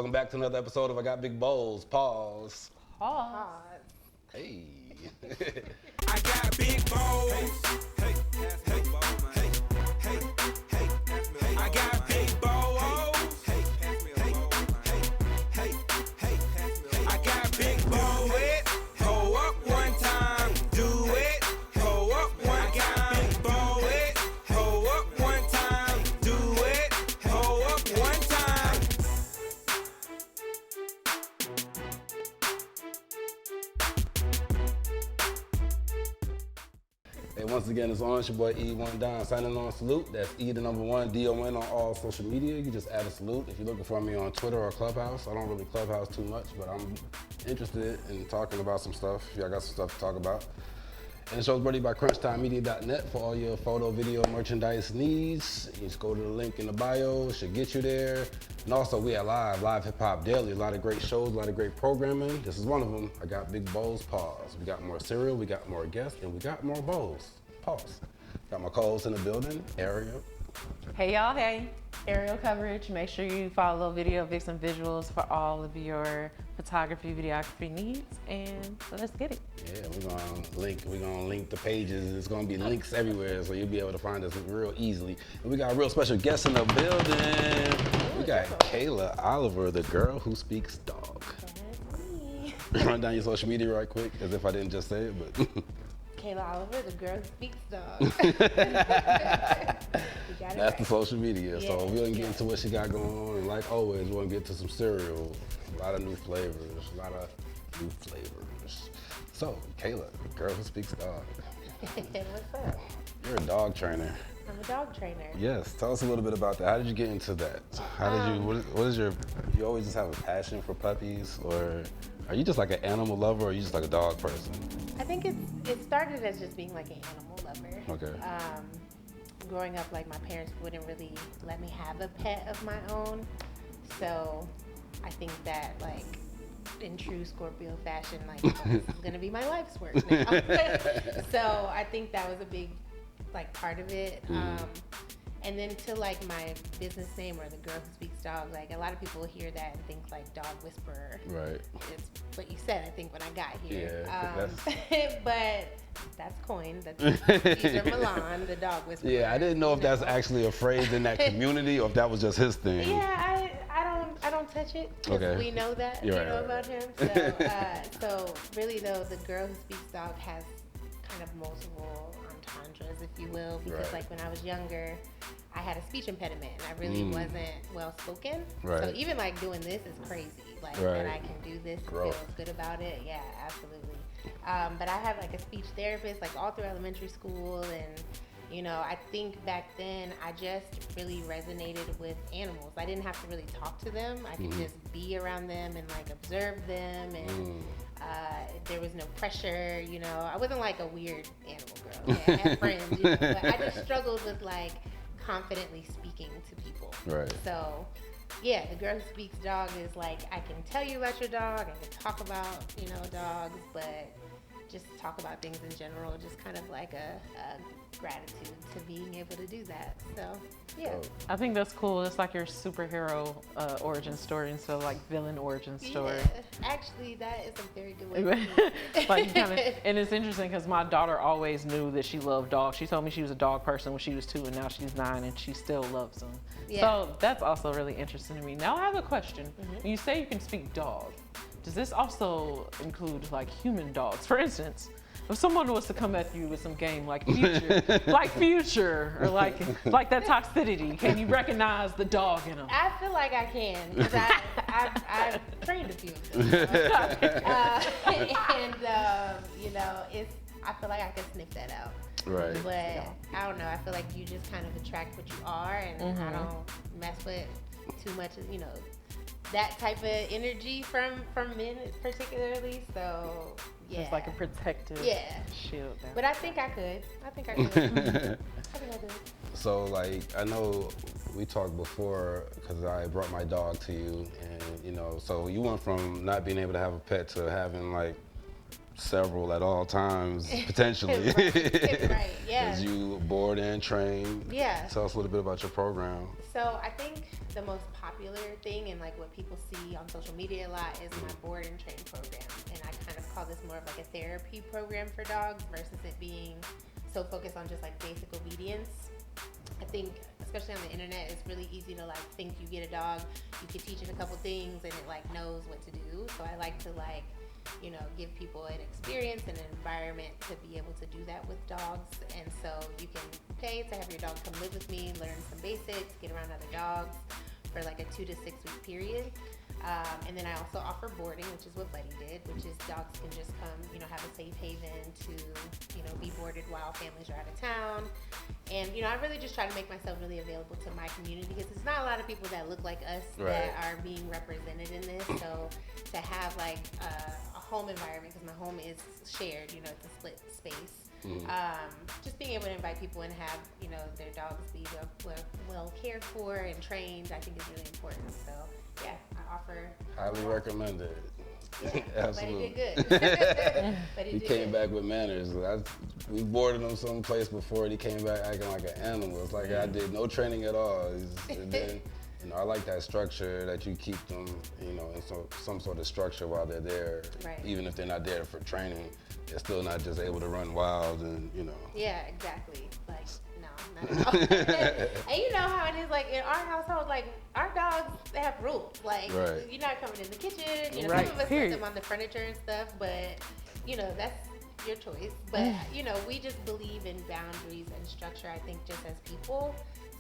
Welcome back to another episode of I Got Big Bowls. Pause. Pause. Hey. I got big bowls. Hey, hey, hey, hey, hey, hey. I got big bowls. Hey, hey, hey, hey, hey, hey. I got big bowls. Hold up one time, do it. Hold up one time. Big bowls. Hold up one time, do it. Hold up one time. Hey, once again, it's on. It's your boy E1 Don signing on. Salute. That's E the number one, DON on all social media. You can just add a salute. If you're looking for me on Twitter or Clubhouse, I don't really Clubhouse too much, but I'm interested in talking about some stuff. If y'all got some stuff to talk about. And the show's brought to you by CrunchTimeMedia.net for all your photo, video, merchandise needs. You just go to the link in the bio. It should get you there. And also, we are live Hip Hop Daily. A lot of great shows, a lot of great programming. This is one of them. I got big bowls. Pause. We got more cereal, we got more guests, and we got more bowls. Pause. Got my co-host in the building, Ariel. Hey y'all, hey. Aerial coverage. Make sure you follow Video Vixen Visuals for all of your photography, videography needs. And so let's get it. Yeah, we're gonna link the pages. It's gonna be links everywhere, so you'll be able to find us real easily. And we got a real special guest in the building. We got Kayla Oliver, the girl who speaks dog. That's me. Run down your social media right quick, as if I didn't just say it, but. Kayla Oliver, the girl who speaks dog. You got it That's right. the social media. So Yeah, we're gonna get into what she got going on. And like always, we're gonna get to some cereal, a lot of new flavors. So, Kayla, the girl who speaks dog. What's up? You're a dog trainer. I'm a dog trainer. Yes, tell us a little bit about that. How did you get into that? How did you, what is your, you always just have a passion for puppies, or are you just like an animal lover, or are you just like a dog person? I think it started as just being like an animal lover. Okay. Growing up, like my parents wouldn't really let me have a pet of my own. So I think that like in true Scorpio fashion, like this is gonna be my life's work now. So I think that was a big like part of it. And then to like my business name, or the girl who speaks dog, like a lot of people hear that and think like dog whisperer. Right. It's what you said, I think, when I got here. Yeah, but that's coined. That's Caesar Milan, the dog whisperer. Yeah, I didn't know if that's No. actually a phrase in that community, or if that was just his thing. Yeah, I don't touch it, because Okay. we know that, You're you right, know right, about him. So really though, the girl who speaks dog has kind of multiple entendres, if you will, because Right. like when I was younger, I had a speech impediment and I really wasn't well spoken. Right. So even like doing this is crazy. Like Right. that I can do this, Growth. feels good about it. Yeah, absolutely. But I had like a speech therapist like all through elementary school, and you know, I think back then I just really resonated with animals. I didn't have to really talk to them. I could just be around them and like observe them, and there was no pressure, you know. I wasn't like a weird animal girl. Yeah, I had friends, you know, but I just struggled with like confidently speaking to people. Right. So yeah, the girl who speaks dog is like, I can tell you about your dog, I can talk about, you know, dogs, but just talk about things in general, just kind of like a gratitude to being able to do that. So yeah. Oh. I think that's cool. It's like your superhero origin story instead of like villain origin story. Yeah, actually, that is a very good way to put it. Like you kind of, and it's interesting because my daughter always knew that she loved dogs. She told me she was a dog person when she was 2, and now she's 9, and she still loves them. Yeah. So that's also really interesting to me. Now I have a question. When you say you can speak dog, does this also include like human dogs? For instance, if someone was to come at you with some game like Future, or like that Toxicity, can you recognize the dog in them? I feel like I can, because I've trained a few of them. You know, I feel like I can sniff that out. Right. But I don't know, I feel like you just kind of attract what you are, and I don't mess with too much, you know, that type of energy from men particularly. So yeah. It's like a protective shield. Now. But I think I could. I think I could. So like, I know we talked before, because I brought my dog to you, and you know, so you went from not being able to have a pet to having like several at all times, potentially. Right, yeah. As you board and train. Yeah. Tell us a little bit about your program. So I think the most popular thing and like what people see on social media a lot is my board and train program. And I kind of call this more of like a therapy program for dogs versus it being so focused on just like basic obedience. I think, especially on the internet, it's really easy to like think you get a dog, you can teach it a couple things and it like knows what to do. So I like to like, you know, give people an experience and an environment to be able to do that with dogs. And so you can pay to have your dog come live with me, learn some basics, get around other dogs for like a 2 to 6 week period. And then I also offer boarding, which is what Buddy did, which is dogs can just come, you know, have a safe haven to, you know, be boarded while families are out of town. And, you know, I really just try to make myself really available to my community because there's not a lot of people that look like us that are being represented in this. So to have like a home environment, because my home is shared, you know, it's a split space. Just being able to invite people and have, you know, their dogs be well cared for and trained, I think is really important. So yeah, I offer. Highly recommended. Absolutely. But he did good. But he came back with manners. We boarded him someplace before and he came back acting like an animal. It's like I did no training at all. And then, you know, I like that structure that you keep them, you know, in some sort of structure while they're there. Right. Even if they're not there for training, they're still not just able to run wild and, you know. Yeah, exactly. Like, no, not at all. And you know how it is, like, in our household, like, our dogs, they have rules. Like, you're not coming in the kitchen. You know, some of us put them on the furniture and stuff, but, you know, that's your choice. But, you know, we just believe in boundaries and structure, I think, just as people.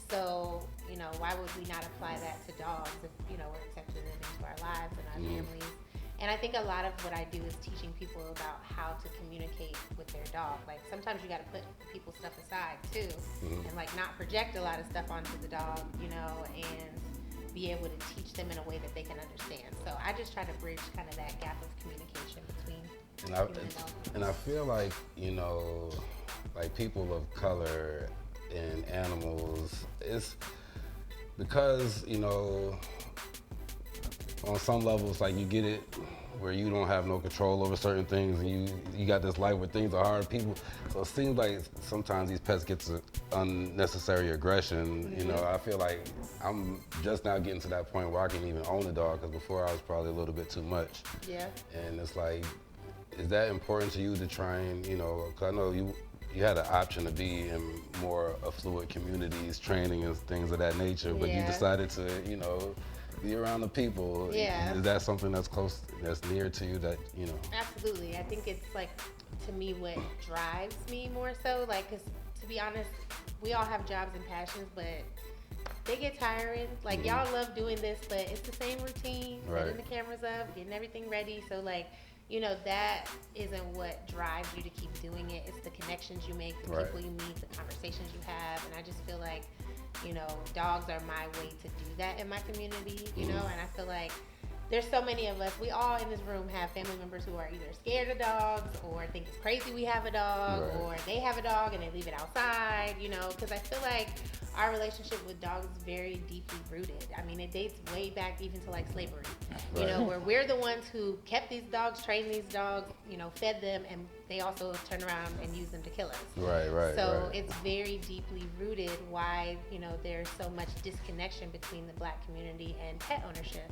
So, you know, why would we not apply that to dogs if, you know, we're accepting them into our lives and our families? And I think a lot of what I do is teaching people about how to communicate with their dog. Like, sometimes you got to put people's stuff aside, too, and, like, not project a lot of stuff onto the dog, you know, and be able to teach them in a way that they can understand. So I just try to bridge kind of that gap of communication between human and dog. And I feel like, you know, like people of color and animals, it's because, you know, on some levels, like you get it where you don't have no control over certain things and you got this life where things are hard. People, so it seems like sometimes these pets get to unnecessary aggression. You know, I feel like I'm just now getting to that point where I can even own a dog, because before I was probably a little bit too much. Yeah. And it's like, is that important to you to try and, you know, because I know you had an option to be in more affluent communities, training and things of that nature, but you decided to, you know, be around the people. Yeah. Is that something that's close, that's near to you that, you know? Absolutely. I think it's like, to me, what drives me more so, like, because to be honest, we all have jobs and passions, but they get tiring. Like, y'all love doing this, but it's the same routine, setting the cameras up, getting everything ready. So, like, you know, that isn't what drives you to keep doing it. It's the connections you make, the people you meet, the conversations you have. And I just feel like, you know, dogs are my way to do that in my community, you know, and I feel like there's so many of us, we all in this room have family members who are either scared of dogs or think it's crazy we have a dog, or they have a dog and they leave it outside, you know, because I feel like our relationship with dogs is very deeply rooted. I mean, it dates way back even to like slavery, you know, where we're the ones who kept these dogs, trained these dogs, you know, fed them, and they also turn around and use them to kill us. So it's very deeply rooted why, you know, there's so much disconnection between the Black community and pet ownership.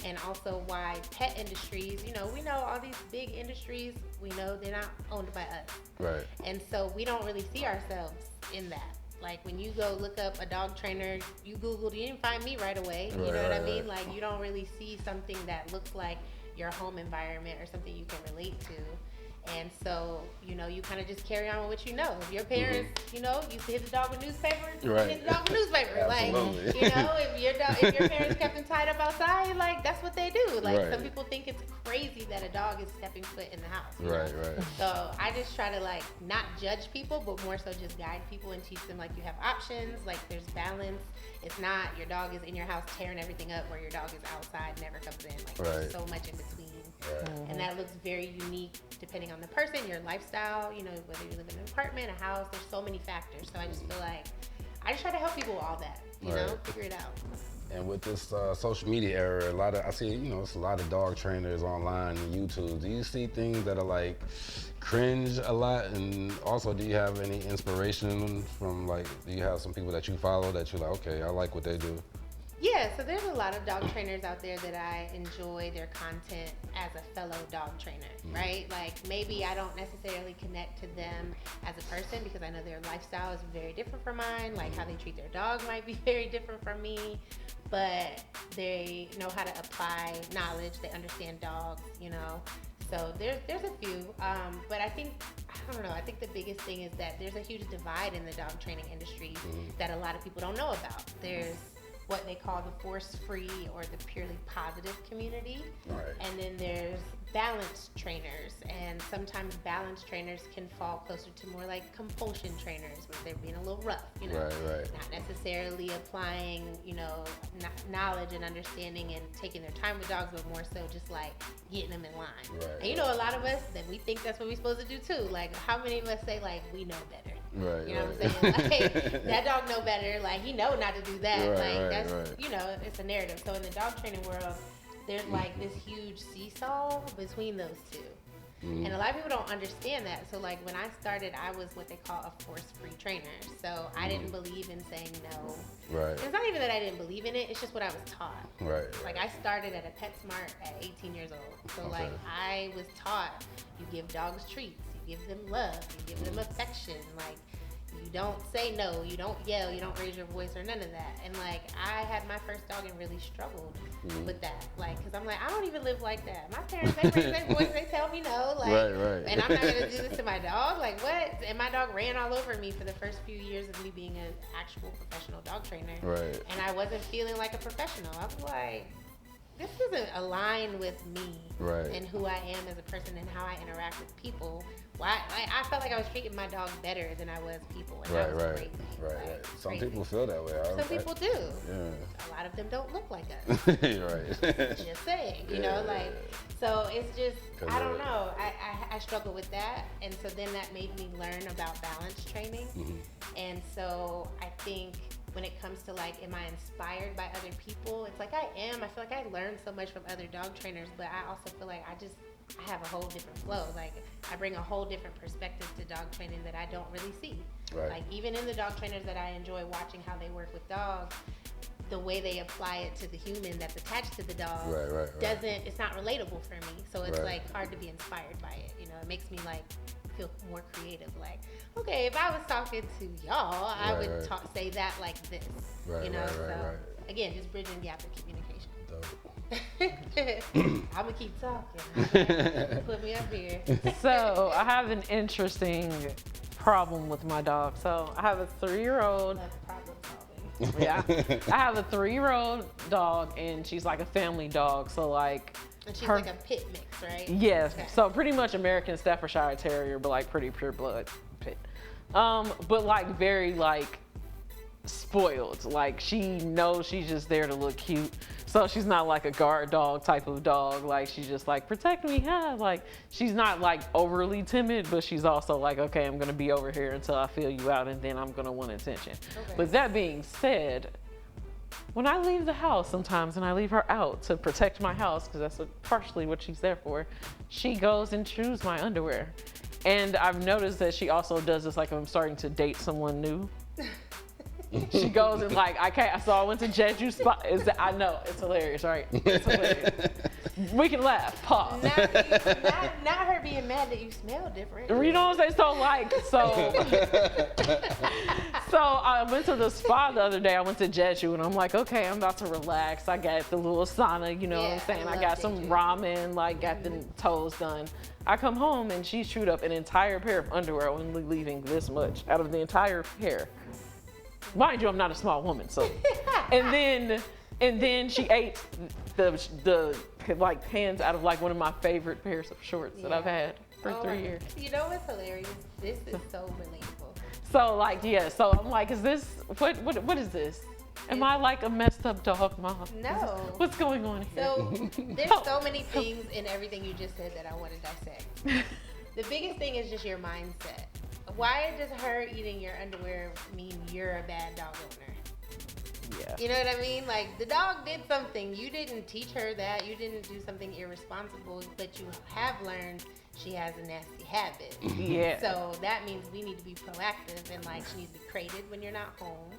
And also why pet industries, you know, we know all these big industries, we know they're not owned by us. And so we don't really see ourselves in that. Like, when you go look up a dog trainer, you Googled, you didn't find me right away. You know what I mean? Like, you don't really see something that looks like your home environment or something you can relate to. And so, you know, you kind of just carry on with what you know. If your parents, you know, used to hit the dog with newspaper, you hit the dog with newspaper. Like, you know, if your parents kept them tied up outside, like, that's what they do. Like, some people think it's crazy that a dog is stepping foot in the house. You know? So I just try to, like, not judge people, but more so just guide people and teach them, like, you have options, like, there's balance. It's not your dog is in your house tearing everything up where your dog is outside, never comes in. Like, there's so much in between. And that looks very unique depending on the person, your lifestyle, you know, whether you live in an apartment, a house, there's so many factors. So I just feel like I just try to help people with all that, you know, figure it out. And with this social media era, I see, it's a lot of dog trainers online and YouTube. Do you see things that are like cringe a lot? And also, do you have any inspiration from do you have some people that you follow that you're like, okay, I like what they do? Yeah, so there's a lot of dog trainers out there that I enjoy their content as a fellow dog trainer, right? Like maybe I don't necessarily connect to them as a person because I know their lifestyle is very different from mine. Like how they treat their dog might be very different from me, but they know how to apply knowledge. They understand dogs, So there's a few, but I think the biggest thing is that there's a huge divide in the dog training industry that a lot of people don't know about. There's what they call the force-free or the purely positive community. Right. And then there's balanced trainers, and sometimes balanced trainers can fall closer to more like compulsion trainers where they're being a little rough, Right. not necessarily applying, knowledge and understanding and taking their time with dogs, but more so just like getting them in line. Right. And a lot of us, that we think that's what we're supposed to do too. Like how many of us say like, we know better? Right. You know what I'm saying? Like, that dog know better. Like, he know not to do that. That's, it's a narrative. So in the dog training world, there's like this huge seesaw between those two. And a lot of people don't understand that. So like when I started, I was what they call a force-free trainer. So I didn't believe in saying no. Right. It's not even that I didn't believe in it. It's just what I was taught. Right. Like I started at a PetSmart at 18 years old. So like I was taught you give dogs treats, you give them love, you give them affection. Like you don't say no, you don't yell, you don't raise your voice or none of that. And like I had my first dog and really struggled with that. Like, cause I'm like, I don't even live like that. My parents, they raise their voice, they tell me no. Like, right. And I'm not gonna do this to my dog. Like what? And my dog ran all over me for the first few years of me being an actual professional dog trainer. Right. And I wasn't feeling like a professional. I was like, this doesn't align with me and who I am as a person and how I interact with people. Why? I felt like I was treating my dog better than I was people. And that was crazy. Right. Some people feel that way. Some people do. Yeah. A lot of them don't look like us. Right. Just saying, so it's just, I don't know. I struggle with that. And so then that made me learn about balance training. And so I think when it comes to like, am I inspired by other people? It's like I am. I feel like I learned so much from other dog trainers, but I also feel like I have a whole different flow. Like I bring a whole different perspective to dog training that I don't really see. Right. Like even in the dog trainers that I enjoy watching how they work with dogs, the way they apply it to the human that's attached to the dog it's not relatable for me. So it's like hard to be inspired by it. It makes me like feel more creative. Like, okay, if I was talking to y'all, I would say that like this. Again, just bridging the gap of communication. Dope. I'm gonna keep talking. Put me up here. So I have an interesting problem with my dog. So I have a 3-year-old. That's problem solving. Yeah. I have a 3-year-old dog and she's like a family dog. So like and she's like a pit mix, right? Yes. Okay. So pretty much American Staffordshire Terrier, but like pretty pure blood pit. But like very like spoiled. Like she knows she's just there to look cute. So she's not like a guard dog type of dog. Like she's just like, protect me, yeah. Like she's not like overly timid, but she's also like, okay, I'm gonna be over here until I feel you out and then I'm gonna want attention. Okay. With that being said, when I leave the house sometimes and I leave her out to protect my house, because that's partially what she's there for, she goes and chews my underwear. And I've noticed that she also does this like if I'm starting to date someone new. She goes and like, so I went to Jeju spot. I know, it's hilarious, right? It's hilarious. We can laugh, pause. Not her being mad that you smell different. You know what I'm saying? So I went to the spa the other day. I went to Jeju and I'm like, okay, I'm about to relax. I got the little sauna, you know what I'm saying? I got some ramen, like got the toes done. I come home and she chewed up an entire pair of underwear, only leaving this much out of the entire pair. Mind you, I'm not a small woman, so. And then she ate the like pants out of like one of my favorite pairs of shorts that I've had for 3 years. You know what's hilarious? This is so relatable. So like, yeah, so I'm like, is this, what is this? Am I like a messed up dog mom? No. What's going on here? So there's so many things in everything you just said that I want to dissect. The biggest thing is just your mindset. Why does her eating your underwear mean you're a bad dog owner? Yeah. You know what I mean? Like, the dog did something. You didn't teach her that. You didn't do something irresponsible, but you have learned she has a nasty habit. Yeah. So that means we need to be proactive, and like, she needs to be crated when you're not home.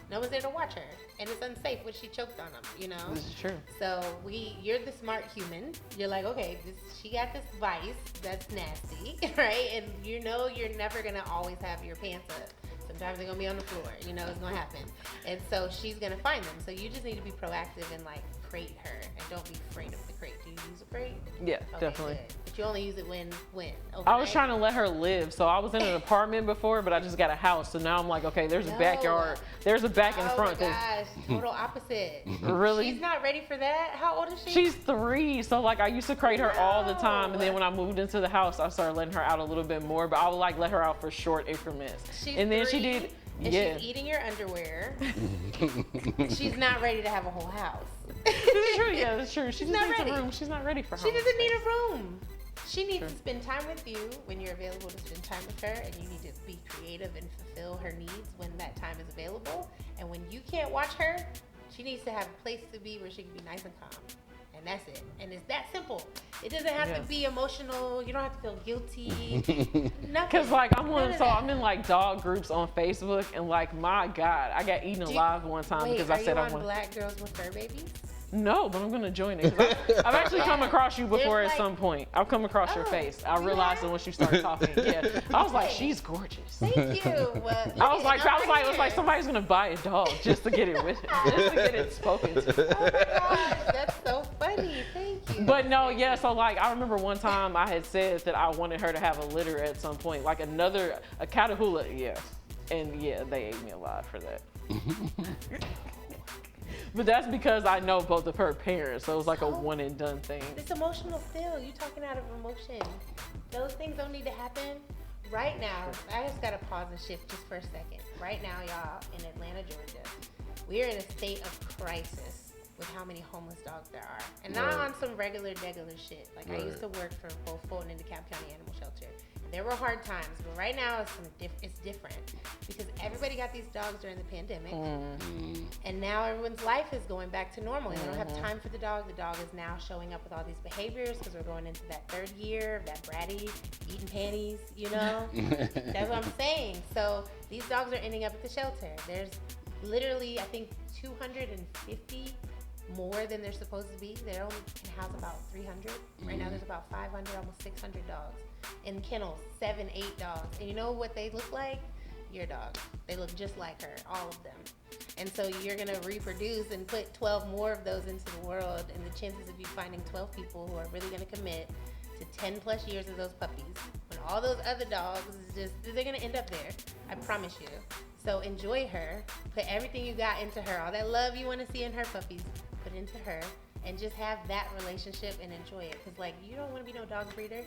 No one's there to watch her, and it's unsafe when she choked on him, you know? This is true. So you're the smart human. You're like, okay, she got this vice that's nasty, right? And you know you're never gonna always have your pants up. Sometimes they're gonna be on the floor. You know it's gonna happen. And so she's gonna find them. So you just need to be proactive and like crate her, and don't be afraid of the crate. Do you use a crate? Yeah, Okay, definitely. good. But you only use it when? I was Overnight? trying to let her live. So I was in an apartment before, but I just got a house. So now I'm like, okay, there's a No. backyard. There's a back in front. Oh my gosh, total opposite. Really? She's not ready for that. How old is she? She's 3, so like I used to crate her all the time, and then No. when I moved into the house, I started letting her out a little bit more. But I would like let her out for short increments. She's And then 3, she did, and yeah. she's eating your underwear. She's not ready to have a whole house. It's true, yeah, that's true. She just not needs ready. a room. She's not ready for She home doesn't need space. a room. She needs Sure. to spend time with you when you're available to spend time with her, and you need to be creative and fulfill her needs when that time is available. And when you can't watch her, she needs to have a place to be where she can be nice and calm. And that's it. And it's that simple. It doesn't have to Yes. be emotional. You don't have to feel guilty. Nothing. Cause like I'm None of so that. I'm in like dog groups on Facebook, and like my God, I got eaten alive one time Wait, because are I said you I on want. Black Girls with Fur Babies? No, but I'm gonna join it. 'Cause I've actually come across you before There's at like- some point. I've come across your Oh, face. I you realized have? it once you started talking. Yeah, I was like, Okay. she's gorgeous. Thank you. Well, I was like, it was like somebody's gonna buy a dog just to get it with it, just to get it spoken to. Oh my gosh, that's so funny. Thank you. But no, yeah. So like, I remember one time I had said that I wanted her to have a litter at some point, like a Catahoula, yeah, and yeah, they ate me alive for that. But that's because I know both of her parents, so it was like a one and done thing. It's emotional still. You talking out of emotion. Those things don't need to happen. Right now, I just gotta pause and shift just for a second. Right now, y'all, in Atlanta, Georgia, we are in a state of crisis with how many homeless dogs there are. And not Right. on some regular shit. Like, I used to work for both Fulton and DeKalb County Animal Shelter. And there were hard times, but right now it's different. Because everybody got these dogs during the pandemic. And now everyone's life is going back to normal. And they don't have time for the dog. The dog is now showing up with all these behaviors because we're going into that 3rd year of that bratty, eating panties, you know? That's what I'm saying. So these dogs are ending up at the shelter. There's literally, I think, 250 more than they're supposed to be. They only can house about 300. Right now there's about 500, almost 600 dogs. In kennels, 7, 8 dogs. And you know what they look like? Your dog. They look just like her, all of them. And so you're gonna reproduce and put 12 more of those into the world, and the chances of you finding 12 people who are really gonna commit to 10 plus years of those puppies, when all those other dogs is just, they're gonna end up there. I promise you. So enjoy her, put everything you got into her, all that love you wanna see in her puppies, put it into her, and just have that relationship and enjoy it. Cause like, you don't wanna be no dog breeder.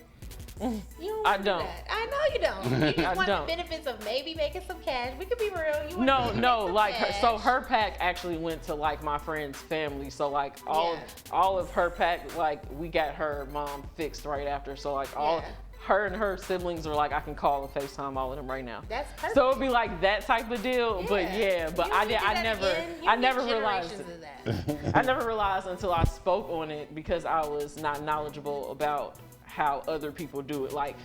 You don't I wanna do don't. that. I know you don't. You just I want don't. the benefits of maybe making some cash. We could be real. You want No, to no, some like cash. so her pack actually went to like my friend's family. So like Yeah. all of her pack, like we got her mom fixed right after. So like all Yeah. her and her siblings are like, I can call and FaceTime all of them right now. That's perfect. So it'd be like that type of deal. But yeah, but You don't need I that never again. You I need never realized generations it. of that. I never realized until I spoke on it because I was not knowledgeable about how other people do it. Like,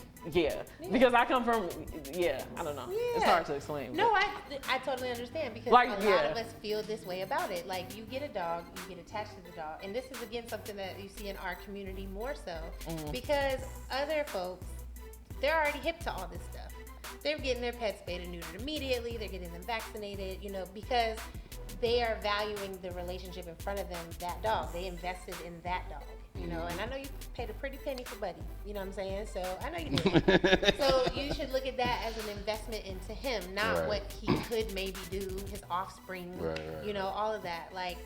because I come from, I don't know. It's Yeah. hard to explain. No, I totally understand because Like, a lot yeah. of us feel this way about it. Like, you get a dog, you get attached to the dog, and this is again something that you see in our community more so because other folks, they're already hip to all this stuff. They're getting their pets spayed and neutered immediately. They're getting them vaccinated, because they are valuing the relationship in front of them, that dog. They invested in that dog. And I know you paid a pretty penny for Buddy, you know what I'm saying? So I know you did. So you should look at that as an investment into him, not Right. what he could maybe do, his offspring, Right. all of that. Like,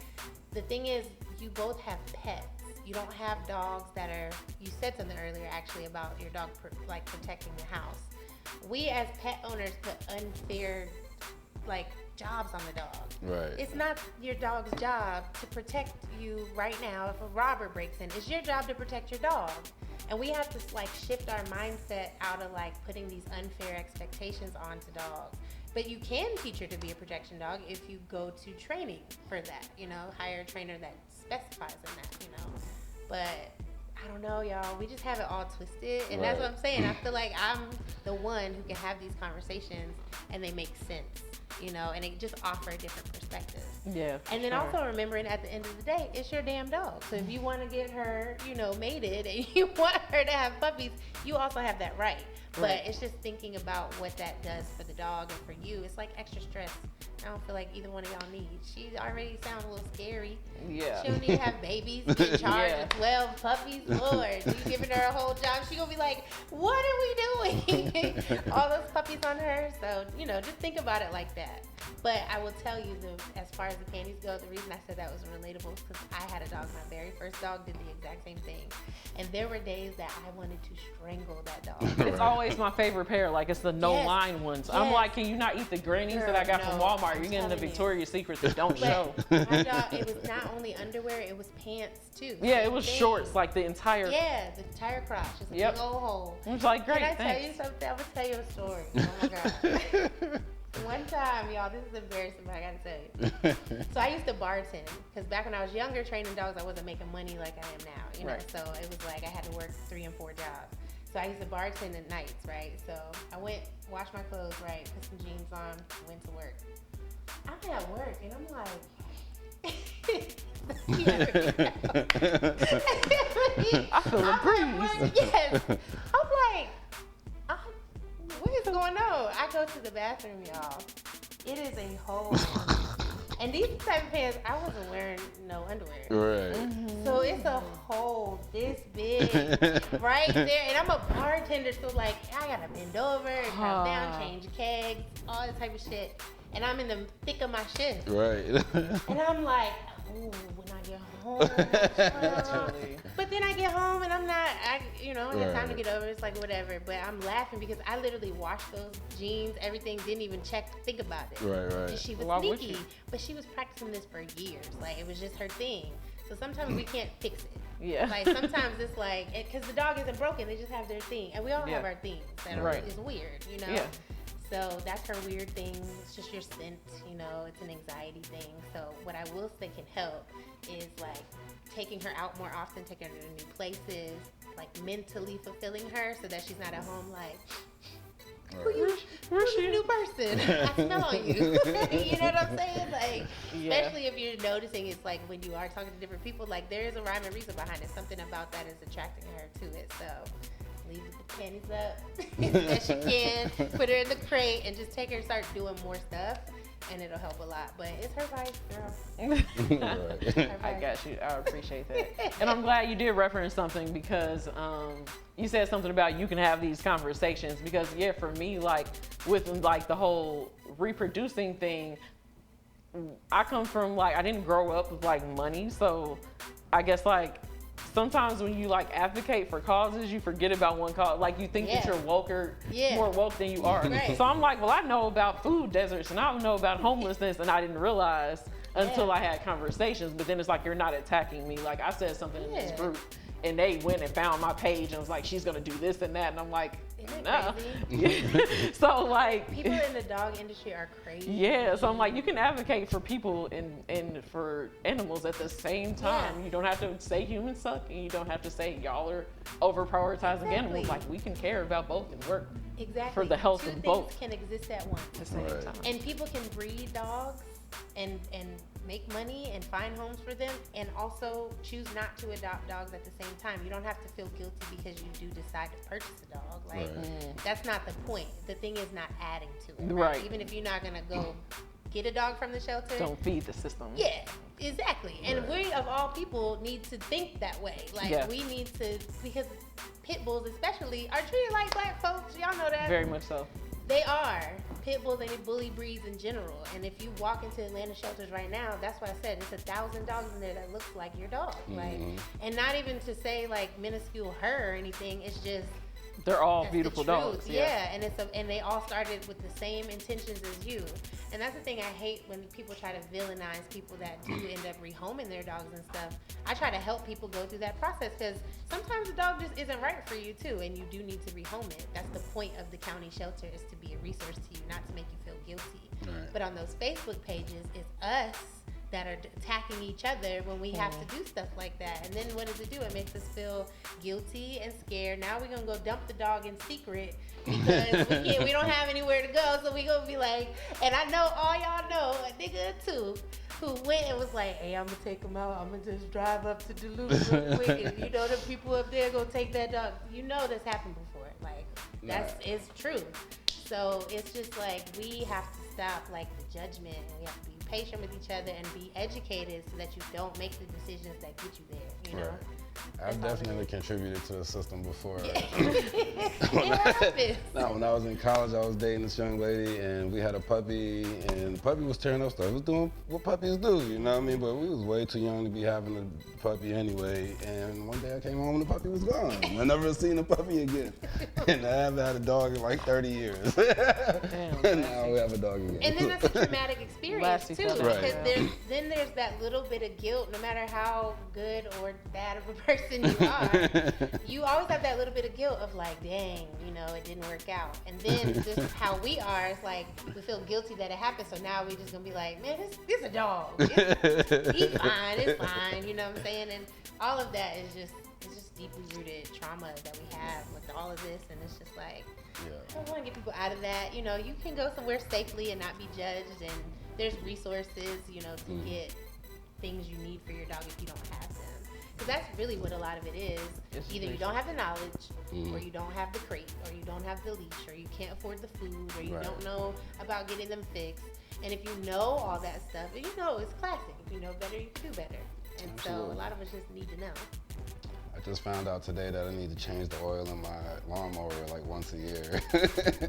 the thing is, you both have pets. You don't have dogs that are, you said something earlier actually about your dog protecting the house. We as pet owners put unfair jobs on the dog. Right. It's not your dog's job to protect you right now if a robber breaks in. It's your job to protect your dog. And we have to like shift our mindset out of like putting these unfair expectations onto dogs. But you can teach her to be a protection dog if you go to training for that, you know, hire a trainer that specifies in that, you know. But I don't know, y'all. We just have it all twisted. And that's what I'm saying. I feel like I'm the one who can have these conversations and they make sense, you know, and they just offer a different perspective. Yeah. And then also remembering at the end of the day, it's your damn dog. So if you want to get her, you know, mated and you want her to have puppies, you also have that right. But it's just thinking about what that does for the dog and for you. It's like extra stress. I don't feel like either one of y'all need. She already sounds a little scary. Yeah. She don't need to have babies, get charged with 12 puppies. Lord, you giving her a whole job. She gonna be like, what are we doing? All those puppies on her. So, you know, just think about it like that. But I will tell you, as far as the panties go, the reason I said that was relatable is because I had a dog. My very first dog did the exact same thing. And there were days that I wanted to strangle that dog. It's always my favorite pair. Like, it's the no-line ones. I'm like, can you not eat the grannies that I got from Walmart? You're getting the Victoria's Secret that don't show. My dog, it was not only underwear, it was pants, too. Yeah, it was shorts, like the entire... Yeah, the entire crotch. Just a big old hole. I was like, great, Can I thanks. tell you something? I'm going to tell you a story. Oh, my God. One time, y'all, this is embarrassing, but I gotta tell you. So I used to bartend, because back when I was younger training dogs, I wasn't making money like I am now, you know? So it was like I had to work 3 and 4 jobs. So I used to bartend at nights, right? So I went, washed my clothes, right? Put some jeans on, went to work. I'm at work, and I'm like... I feel a breeze. Yes. I'm like... what is going on? I go to the bathroom, y'all. It is a whole... and these type of pants, I wasn't wearing no underwear. Right. Mm-hmm. So it's a hole this big right there. And I'm a bartender, so like, I gotta bend over, drop down, change kegs, all this type of shit. And I'm in the thick of my shift. Right. And I'm like, ooh, when I get home. But then I get home and I'm not, I have time to get over it. It's like whatever. But I'm laughing because I literally washed those jeans, everything, didn't even think about it. Right. And she was sneaky. But she was practicing this for years. Like, it was just her thing. So sometimes we can't fix it. Yeah. Like, sometimes it's like, because the dog isn't broken, they just have their thing. And we all have our things that are is weird, you know? Yeah. So that's her weird thing. It's just your scent, you know, it's an anxiety thing. So what I will say can help is like taking her out more often, taking her to new places, like mentally fulfilling her so that she's not at home like, who's the new person? I smell on you. You know what I'm saying? Like, especially if you're noticing it's like when you are talking to different people, like there is a rhyme and reason behind it. Something about that is attracting her to it. So leave the panties up as she can, put her in the crate, and just take her and start doing more stuff, and it'll help a lot. But it's her life, girl. I got you. I appreciate that. And I'm glad you did reference something because you said something about you can have these conversations because, for me, like with like the whole reproducing thing, I come from like, I didn't grow up with like money. So I guess like, sometimes when you like advocate for causes, you forget about one cause. Like you think that you're more woke than you are. Right. So I'm like, well, I know about food deserts and I know about homelessness, and I didn't realize until I had conversations. But then it's like you're not attacking me. Like I said something in this group, and they went and found my page and was like, she's gonna do this and that, and I'm like, nah. So like, people in the dog industry are crazy. Yeah, so I'm like, you can advocate for people and for animals at the same time. You don't have to say humans suck, and you don't have to say y'all are over prioritizing animals. Like we can care about both and work for the health of both. Two things can exist at once. At the same time. And people can breed dogs and make money and find homes for them, and also choose not to adopt dogs at the same time. You don't have to feel guilty because you do decide to purchase a dog. Like that's not the point. The thing is not adding to it. Right? Even if you're not gonna go get a dog from the shelter, don't feed the system. Yeah, exactly. And we of all people need to think that way. Like we need to, because pit bulls especially are treated like black folks. Y'all know that. Very much so. They are. Pit bulls and bully breeds in general. And if you walk into Atlanta shelters right now, that's what I said. It's 1,000 dogs in there that looks like your dog. Like, and not even to say like minuscule her or anything. It's just They're all That's beautiful the truth. dogs. Yeah, and they all started with the same intentions as you. And that's the thing I hate when people try to villainize people that do end up rehoming their dogs and stuff. I try to help people go through that process because sometimes the dog just isn't right for you too, and you do need to rehome it. That's the point of the county shelter, is to be a resource to you, not to make you feel guilty. Right. But on those Facebook pages, it's us that are attacking each other when we have to do stuff like that. And then what does it do? It makes us feel guilty and scared. Now we're gonna go dump the dog in secret because we don't have anywhere to go. So we gonna be like, and I know all y'all know a nigga too who went and was like, hey, I'm gonna take him out. I'm gonna just drive up to Duluth real quick. And you know the people up there gonna take that dog. You know this happened before. Like it's true. So it's just like we have to stop like the judgment, and we have to be patient with each other and be educated so that you don't make the decisions that get you there, you know? Right. I've definitely contributed to the system before. It happens. When I was in college, I was dating this young lady, and we had a puppy, and the puppy was tearing up stuff. It was doing what puppies do, you know what I mean? But we was way too young to be having a puppy anyway. And one day I came home and the puppy was gone. I never seen a puppy again. And I haven't had a dog in like 30 years. And now we have a dog again. And then that's a traumatic experience too, Right. because there's that little bit of guilt, no matter how good or bad of a person you are, you always have that little bit of guilt of like, dang, you know, it didn't work out. And then just how we are, it's like we feel guilty that it happened, so now we just gonna be like, man, this a dog. He's fine, it's fine, you know what I'm saying? And all of that is just deeply rooted trauma that we have with all of this, and it's just like, I want to get people out of that. You know, you can go somewhere safely and not be judged, and there's resources, you know, to get things you need for your dog if you don't have them. Because that's really what a lot of it is. Either you don't have the knowledge, or you don't have the crate, or you don't have the leash, or you can't afford the food, or you don't know about getting them fixed. And if you know all that stuff, you know it's classic. If you know better, you do better. And so a lot of us just need to know. I just found out today that I need to change the oil in my lawnmower like once a year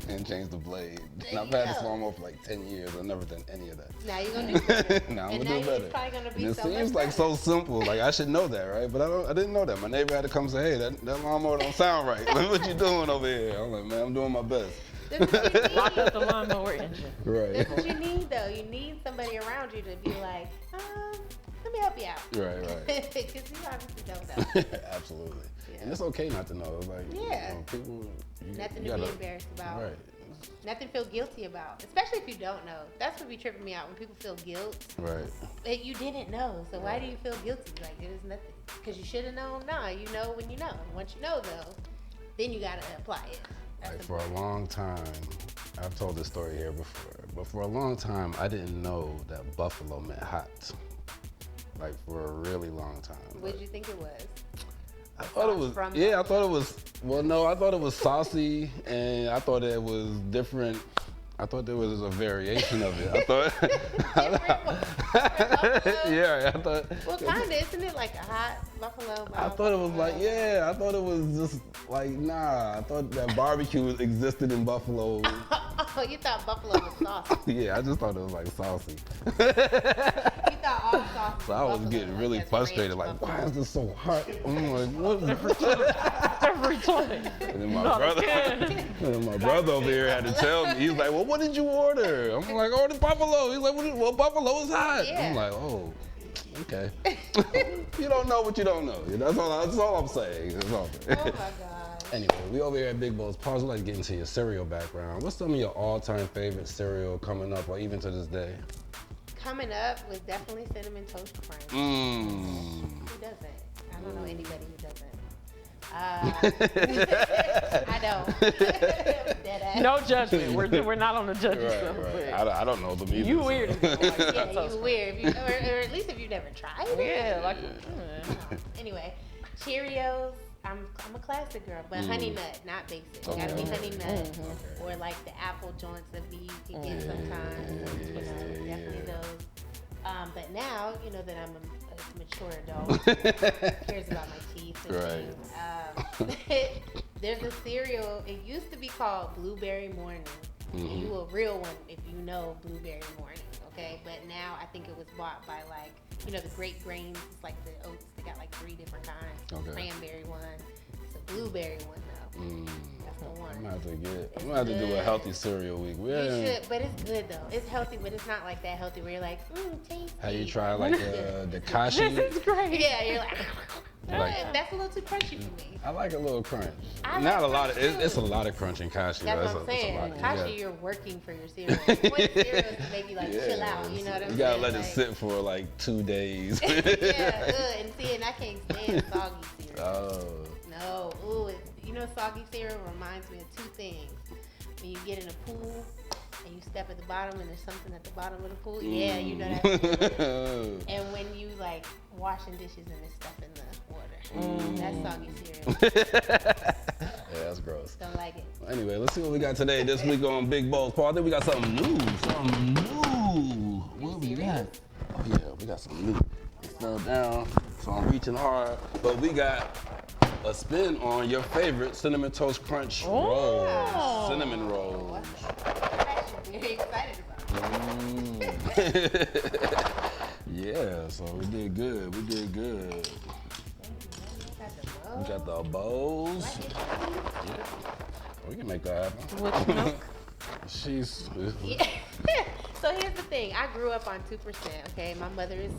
and change the blade. And I've had this lawnmower for like 10 years. I've never done any of that. Now you're going to do better. Now I'm and going to do better. It's probably going to be And so it seems much like better. so simple. Like I should know that, right? But I didn't know that. My neighbor had to come say, hey, that lawnmower don't sound right. What you doing over here? I'm like, man, I'm doing my best. That's what you need. Lock up the lawnmower engine. Right. That's what you need, though. You need somebody around you to be like, let me help you out. Right. Because you obviously don't know. Absolutely. Yeah. And it's okay not to know. It's like, you know, people. Nothing you to be gotta- embarrassed about. Right. Nothing to feel guilty about. Especially if you don't know. That's what be tripping me out, when people feel guilt. Right. But you didn't know. So why do you feel guilty? Like, there's nothing. Because you should have known. Nah, you know when you know. Once you know, though, then you got to apply it. That's Like for a long time, I've told this story here before, but for a long time, I didn't know that buffalo meant hot. Like for a really long time. What did you think it was? I thought it was, From I thought it was, well, no, I thought it was saucy, and I thought it was different. I thought there was a variation of it. I thought, I thought. Well, kind of. Isn't it like a hot buffalo? I thought it was like, I thought it was just like, nah. I thought that barbecue existed in Buffalo. Oh, you thought buffalo was saucy. Yeah, I just thought it was like saucy. You thought all sauce. So I was getting really frustrated, like, why is this so hot? I'm like, what is Every time. And then my brother over here had to tell me. He's like, well, what did you order? I'm like, I ordered buffalo. He's like, well, buffalo is hot. Yeah. I'm like, oh, okay. You don't know what you don't know. That's all I'm saying. That's all. Oh my God. Anyway, we over here at Big Bowl's Pause. We'd like to get into your cereal background. What's some of your all-time favorite cereal coming up, or even to this day? Coming up was definitely Cinnamon Toast Crunch. Mmm. Who doesn't? I don't know anybody who doesn't. I don't. Dead ass. No judgment. We're not on the judges. Right. I don't know them either. You weird. Yeah, you weird. Or at least if you've never tried it. Yeah, like. Anyway, Cheerios. I'm a classic girl, but Honey Nut, not basic. Gotta be Honey Nut, or like the apple joints that you can get sometimes. Definitely those. But now, you know that I'm a mature adult, who cares about my teeth and things. There's a cereal. It used to be called Blueberry Morning. And you a real one if you know Blueberry Morning, okay? But now I think it was bought by like, you know, the Great Grains. It's like the oats. They got like 3 different kinds. Okay. Cranberry one. It's blueberry one though. That's the one. I'm gonna have to do a healthy cereal week. You should, but it's good though. It's healthy, but it's not like that healthy where you're like, tasty. Have you tried like the kashi? This is great. Yeah, you're like, Like- that's a little too crunchy for me. I like a little crunch. I Not like a lot of. crunch, It's a too. lot of crunch in kashi. That's That's what I'm it's a saying. lot, Kashi, yeah. you're working for your cereal. The point of cereal is to make you like chill out. You know what I'm saying? You gotta let it Like- sit for like 2 days. Yeah, and see, and I can't stand soggy cereal. Oh. No, soggy cereal reminds me of two things. When you get in a pool and you step at the bottom and there's something at the bottom of the pool, yeah, you know that feeling. And when you like washing dishes and there's stuff in the water, that's soggy cereal. Yeah, that's gross. Don't like it. Well, anyway, let's see what we got today. This week on Big Bowls. Paul, I think we got something new. What we got? Oh yeah, we got something new. It fell down, so I'm reaching hard. But we got a spin on your favorite Cinnamon Toast Crunch rolls. Cinnamon rolls. I'm actually very excited about it. Yeah, so we did good. We got the bowls. Yeah, we can make that happen. With milk. She's. Yeah. So here's the thing. I grew up on 2%. Okay, my mother is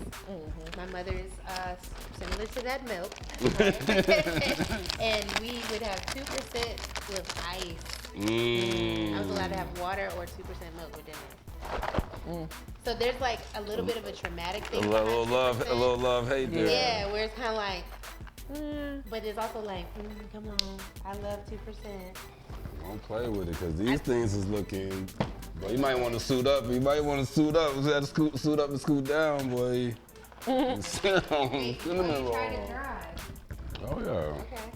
similar to that milk, right? And we would have 2% with ice. I was allowed to have water or 2% milk with dinner. So there's like a little bit of a traumatic A thing. little behind 2%. love, hate there. Yeah, where it's kind of like, but it's also like, come on, I love 2%. Don't play with it, because these things is looking. Boy, you might want to suit up. You might want to suit up. You have to suit up and scoot down, boy. Wait, Cinnamon you roll. try to drive. Oh yeah. Okay.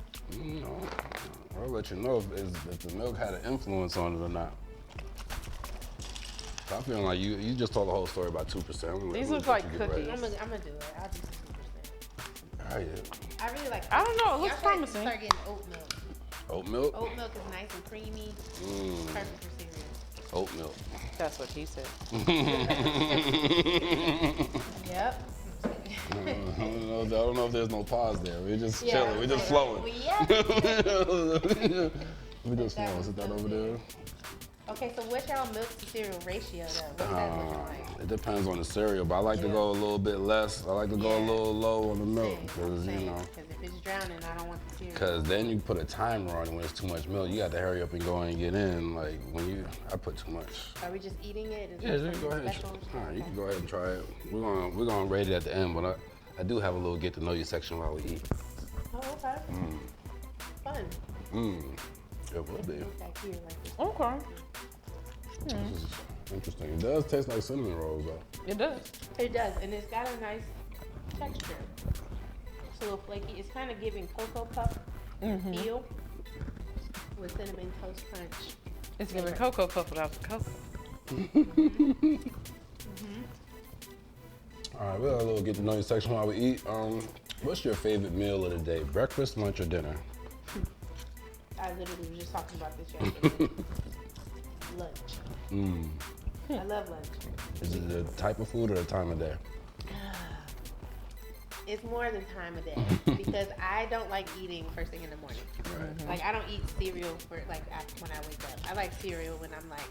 You know, I'll let you know if the milk had an influence on it or not. I'm feeling like you just told the whole story about 2%. These look like cookies. I'm gonna do it. I'll do some 2%. Oh yeah. I really like. I don't know, it looks y'all promising. Start getting oat milk. Oat milk. Oat milk is nice and creamy. Perfect for cereal. Oat milk. That's what he said. Yep. I don't know if there's no pause there. We're just Yeah, chilling. We're just flowing. Well, yeah. We're just flowing. Sit that over there. Okay, so what's y'all milk to cereal ratio though? What's that looking like? It depends on the cereal, but I like to Yeah. go a little bit less. I like to go a Yeah. little low on the milk, Same, because same. you know. Because if it's drowning, I don't want the cereal. Because then you put a timer on it when it's too much milk. You got to hurry up and go and get in. Like I put too much. Are we just eating it? Is Yeah, there you can go ahead. something And special? all right, you can go ahead and try it. We're gonna rate it at the end, but I do have a little get to know you section while we eat. Oh, okay. Fun. It will be. Back here like this. Okay. This is interesting. It does taste like cinnamon rolls though. It does. It does, and it's got a nice texture. It's a little flaky. It's kind of giving Cocoa Puff feel with cinnamon toast crunch. It's giving Cocoa Puff without the cocoa. All right, we got a little get to know you section while we eat. What's your favorite meal of the day? Breakfast, lunch, or dinner? I literally was just talking about this yesterday. Lunch. I love lunch. Is it the type of food or the time of day? It's more the time of day because I don't like eating first thing in the morning. Right. Like I don't eat cereal for like when I wake up. I like cereal when I'm like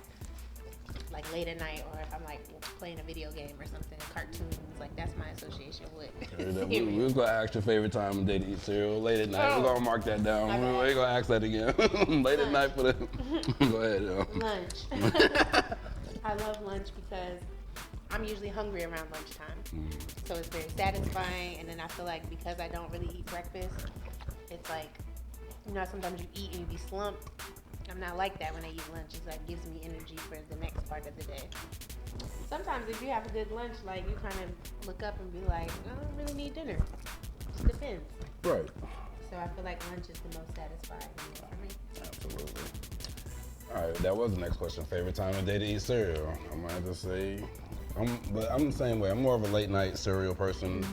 late at night or if I'm like playing a video game or something, cartoons. Like that's my association with We cereal. was gonna ask your favorite time of day to eat cereal. Late at night. We're gonna mark that down. My bad. We ain't gonna ask that again. Late at night for the. Go ahead, yo. Lunch. I love lunch because I'm usually hungry around lunchtime. So it's very satisfying. And then I feel like because I don't really eat breakfast, it's like, sometimes you eat and you be slumped. I'm not like that when I eat lunch. It's like gives me energy for the next part of the day. Sometimes if you have a good lunch, like you kind of look up and be like, I don't really need dinner. Just depends. Right. So I feel like lunch is the most satisfying meal for me. Absolutely. All right, that was the next question. Favorite time of day to eat cereal? I'm gonna have to say, but I'm the same way. I'm more of a late night cereal person.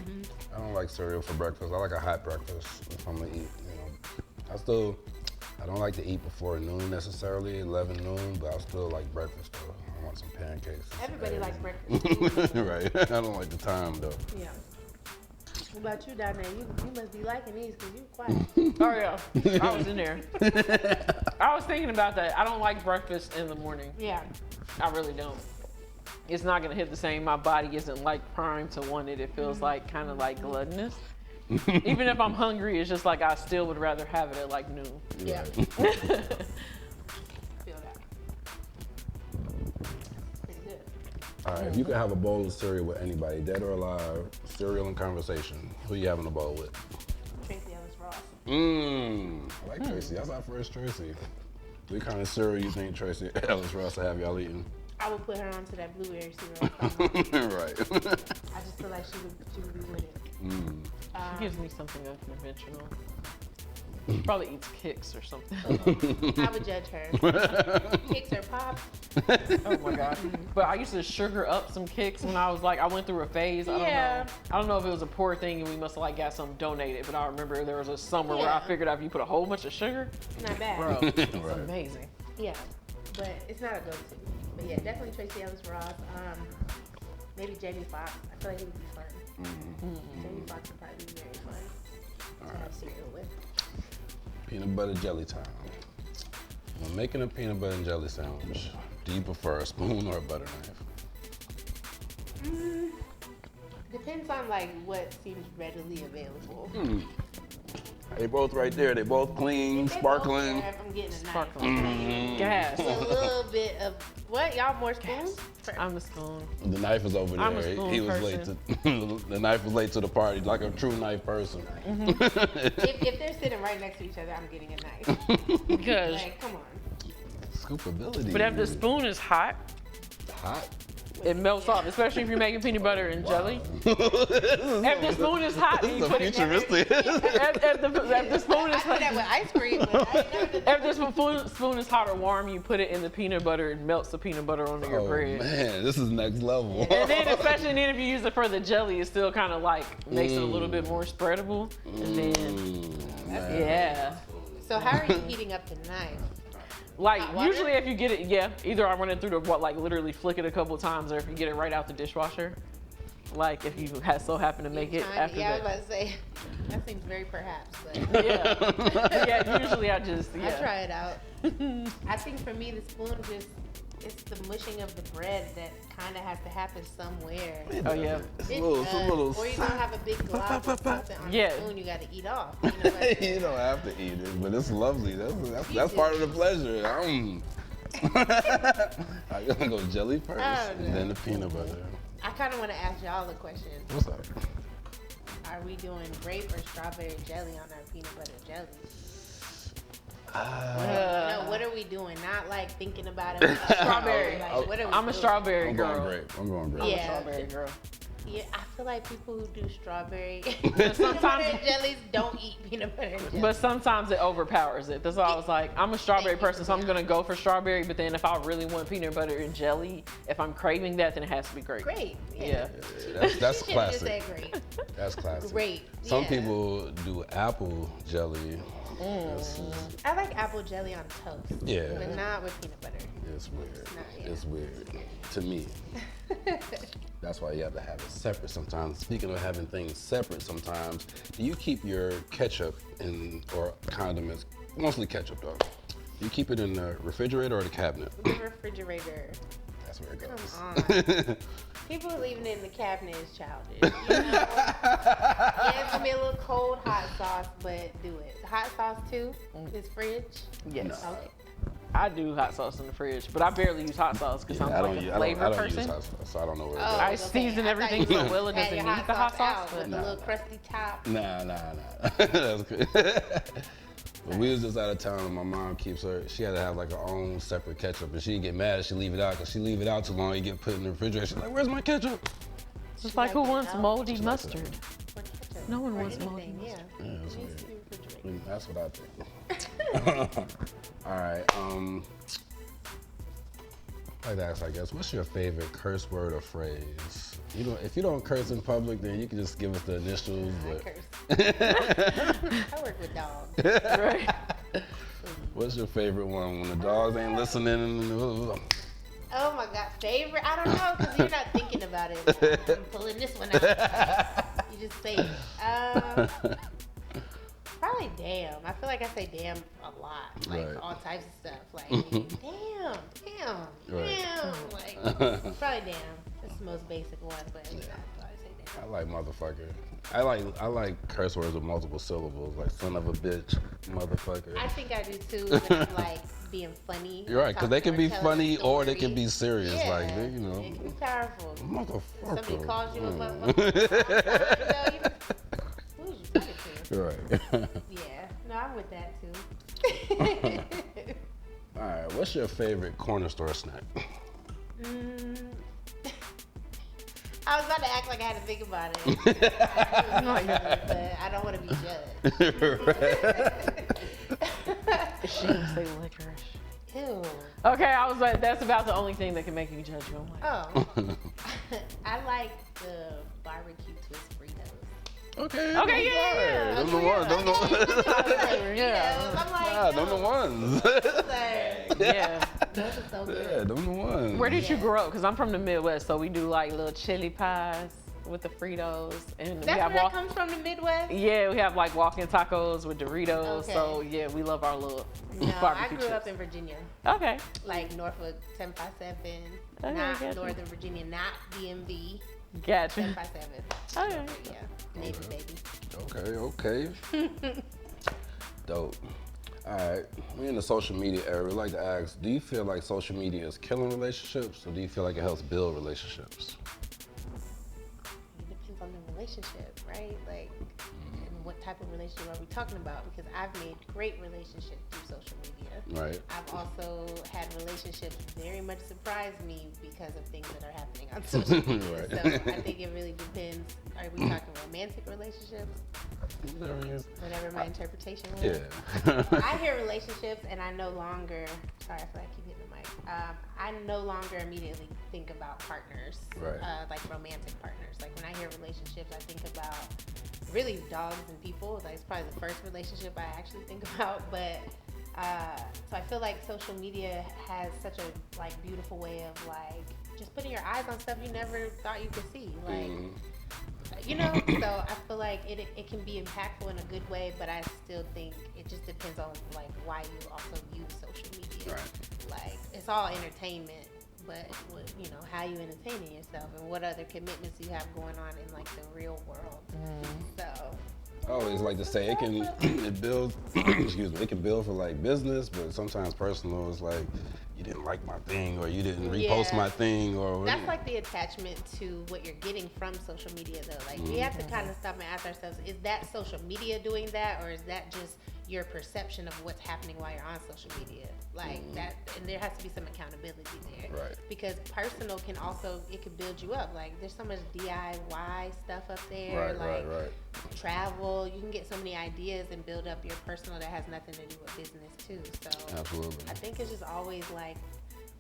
I don't like cereal for breakfast. I like a hot breakfast if I'm gonna eat. I don't like to eat before noon necessarily, 11 noon, but I still like breakfast though. I want some pancakes. Everybody likes breakfast. Right. I don't like the time though. Yeah. What about you down there? You must be liking these because you quiet. Oh yeah, I was in there. I was thinking about that. I don't like breakfast in the morning. Yeah. I really don't. It's not gonna hit the same. My body isn't like primed to want it. It feels like kind of like gluttonous. Even if I'm hungry, it's just like I still would rather have it at like noon. Yeah. Right. Feel that. Pretty good. All right, if you could have a bowl of cereal with anybody, dead or alive, cereal and conversation, who you having a bowl with? Tracy Ellis Ross. I like Tracy. That's our first Tracy. What kind of cereal you think Tracy Ellis Ross will have y'all eating? I would put her onto that blueberry cereal. Right. I just feel like she would be with it. She gives me something unconventional. Probably eats Kicks or something. I would judge her. Kicks or Pops. Oh my god. But I used to sugar up some Kicks when I was like, I went through a phase. I don't know if it was a poor thing and we must have like got some donated, but I remember there was a summer where I figured out if you put a whole bunch of sugar, Not bad. bro, it's Right. amazing. Yeah, but it's not a go-to. But yeah, definitely Tracy Ellis Ross. Maybe Jamie Foxx. I feel like he would be fun. Jamie Foxx would probably be very fun to have cereal with. Peanut butter jelly time. When making a peanut butter and jelly sandwich, do you prefer a spoon or a butter knife? Depends on like what seems readily available. They both right there. They both clean, If they sparkling. both there, if I'm getting a knife. Sparkling. Gas. A little bit of what? Y'all more spoons? I'm a spoon. The knife is over I'm a there. spoon He was late to the knife was late to the party, like a true knife person. If they're sitting right next to each other, I'm getting a knife. Because, Like, come on. Scoopability. but if the spoon is hot, hot. it melts off, especially if you're making peanut butter and jelly. If the spoon is hot, and you This put is it. futuristic. If the spoon I is do that with ice cream, but I ain't never did that. If the spoon is hot or warm, you put it in the peanut butter and melts the peanut butter onto your Oh bread. man, this is next level. And then, especially then if you use it for the jelly, it still kind of like makes it a little bit more spreadable. And then, yeah. So how are you heating up the knife? Like Hot water? usually if you get it, either I run it through the like literally flick it a couple times, or if you get it right out the dishwasher. Like if you so happen to make it after I was that. about to say, that seems very perhaps, but Yeah, usually I just, I try it out. I think for me, the spoon it's the mushing of the bread that kind of has to happen somewhere. Oh yeah. It's It a little, does. Or you're gonna have a big glob of something on Yeah. the spoon you gotta eat off. You know what I'm you saying? don't have to eat it, but it's lovely. That's part of the pleasure. I'm gonna go jelly first, Oh, and then the peanut butter. I kind of want to ask y'all a question. What's up? Are we doing grape or strawberry jelly on our peanut butter jelly? No, what are we doing? Not like thinking about it. Strawberry. Like, what are we I'm a doing? strawberry I'm girl. going grape. I'm going grape. Yeah. Strawberry girl. Yeah, I feel like people who do strawberry sometimes- peanut butter and jellies don't eat peanut butter and jelly. But sometimes it overpowers it. That's why I was like, I'm a strawberry person, so I'm gonna go for strawberry. But then if I really want peanut butter and jelly, if I'm craving that, then it has to be grape. Great. Yeah. That's She should've just classic. said grape. That's classic. Great. Some yeah. people do apple jelly. I like apple jelly on toast. Yeah. But not with peanut butter. It's weird. not, yeah. It's weird to me. That's why you have to have it separate sometimes. Speaking of having things separate sometimes, do you keep your ketchup or condiments, mostly ketchup though, do you keep it in the refrigerator or the cabinet? The refrigerator. That's where it goes. Come on. People leaving it in the cabinet is childish. You know? Yeah, it's gonna be a little cold hot sauce, but do it. Hot sauce too? Is fridge? Yes. Okay. I do hot sauce in the fridge, but I barely use hot sauce because I'm like a flavor I don't person. use hot sauce, so I don't know where it Oh, goes. I okay. season I thought everything you so well it had doesn't your need the hot sauce. out But with the little crusty top. Nah. That's good. But we was just out of town and my mom she had to have like her own separate ketchup and she'd get mad if she leave it out because she leave it out too long, you get put in the refrigerator. She's like, where's my ketchup? It's like who wants moldy mustard? Or ketchup. No one Or wants moldy anything, mustard. Yeah. Yeah, that's It needs weird. to be refrigerated. That's what I think. All right. I'd like to ask, I guess, what's your favorite curse word or phrase? If you don't curse in public, then you can just give us the initials. I But curse. I work with dogs. Right. what's your favorite one when the dogs ain't listening? Oh my God, favorite? I don't know, because you're not thinking about it. I'm pulling this one out. You just say it. Probably damn. I feel like I say damn a lot. Like Right. for all types of stuff. Like damn. Right. Like probably damn. That's the most basic one, but yeah, I'd probably say damn. I like motherfucker. I like curse words with multiple syllables, like son of a bitch, motherfucker. I think I do too when I'm like being funny. You're right, because they can be talking or telling a funny or they story. can be serious. Yeah, Like, you know, it can be powerful. motherfucker. Somebody calls you a motherfucker. You know, who was you talking to? Right. Yeah, no, I'm with that too. All right, what's your favorite corner store snack? I was about to act like I had to think about it. But I don't want to be judged. She would say licorice. Ew. Okay, I was like, that's about the only thing that can make you judge you. I'm like, Oh. I like the barbecue twist Fritos. Okay. Okay, yeah. Them the ones. Them the ones. Yeah. I'm like, Nah, them the ones. like, Yeah. those are so good. Yeah, them the ones. Where did you Yeah. grow up? Because I'm from the Midwest, so we do like little chili pies with the Fritos, and we That's have where that comes from, the Midwest? Yeah, we have like walk-in tacos with Doritos. Okay. So yeah, we love our little No, I barbecue grew chips. up in Virginia. Okay. Like Norfolk 1057, Okay, not gotcha. Northern Virginia, not DMV, Gotcha. 1057. Okay. Yeah, Navy baby. Okay. Dope. All right, we're in the social media era. We'd like to ask, do you feel like social media is killing relationships, or do you feel like it helps build relationships? It depends on the relationship, right? Like, and what type of relationship are we talking about? Because I've made great relationships through social media. Right. I've also had relationships very much surprise me because of things that are happening on social media. Right. So I think it really depends. Are we talking romantic relationships? Whatever my interpretation was. Yeah. I hear relationships and I no longer, sorry, I feel like I keep hitting the mic. I no longer immediately think about partners, Right. like romantic partners. Like when I hear relationships, I think about really dogs and people. Like it's probably the first relationship I actually think about. But so I feel like social media has such a like beautiful way of like just putting your eyes on stuff you never thought you could see. Like. You know, so I feel like it can be impactful in a good way, but I still think it just depends on like why you also use social media. Right. Like it's all entertainment, but what, you know, how you entertaining yourself and what other commitments you have going on in like the real world. So I always like to say it builds, excuse me, it can build for like business, but sometimes personal is like, you didn't like my thing or you didn't repost Yeah. my thing or that's like the attachment to what you're getting from social media though. Like we have to kind of stop and ask ourselves, is that social media doing that, or is that just your perception of what's happening while you're on social media? Like that, and there has to be some accountability there. Right. Because personal can also, it can build you up. Like there's so much DIY stuff up there. Right, like right. travel, you can get so many ideas and build up your personal that has nothing to do with business too. So Absolutely. I think it's just always like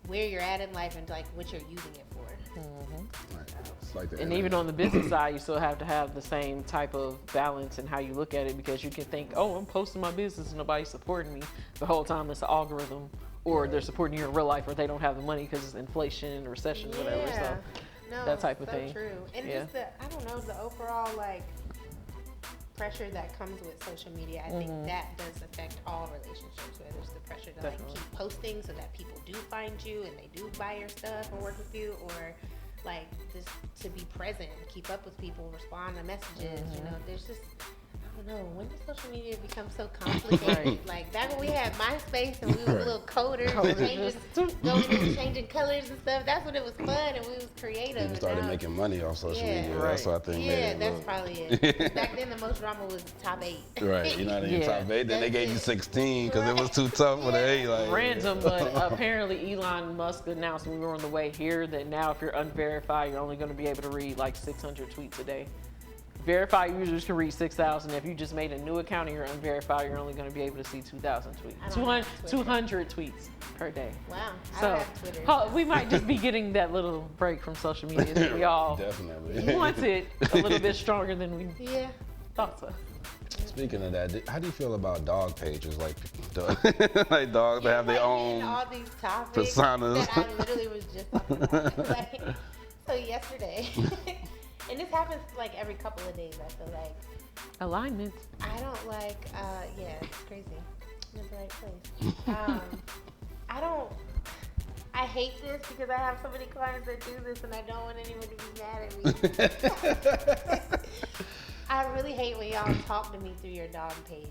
where you're at in life and like what you're using it for. Right. It's like the And internet. even on the business side, you still have to have the same type of balance in how you look at it, because you can think, oh, I'm posting my business and nobody's supporting me. The whole time it's an algorithm, or they're supporting you in real life, or they don't have the money because it's inflation, recession, whatever. So No, that type of so thing. True. And Yeah. just the, I don't know, the overall like pressure that comes with social media, I think that does affect all relationships, whether it's the pressure to like Definitely. keep posting so that people do find you and they do buy your stuff and work with you, or like just to be present, keep up with people, respond to messages. You know, there's just, I don't know, when did social media become so complicated? Right. Like back when we had MySpace and we was Right. little coders, going and changing colors and stuff. That's when it was fun and we was creative. People and started now- making money off social Yeah. media. Right. That's what I think made Yeah, it that's look- probably it. Back then, the most drama was top 8. Right, you're not in your Yeah. top 8. Then they That's gave you it. 16 because it was too tough for the 8. Like, random, but apparently Elon Musk announced when we were on the way here that now if you're unverified, you're only going to be able to read like 600 tweets a day. Verified users can read 6,000. If you just made a new account and you're unverified, you're only going to be able to see 2,000 I tweets. don't 200, have Twitter. 200 tweets per day. Wow, I So don't have Twitter. we might just be getting that little break from social media that we all Definitely. wanted a little bit stronger than we Yeah. thought so. Speaking of that, how do you feel about dog pages? Like, like dogs that have their Like, own. all these topics personas. that I literally was just talking about. Like, so yesterday, and this happens like every couple of days. I feel like Alignment. I don't like. Yeah, it's crazy. I'm in the right place. I don't. I hate this because I have so many clients that do this, and I don't want anyone to be mad at me. I really hate when y'all talk to me through your dog page.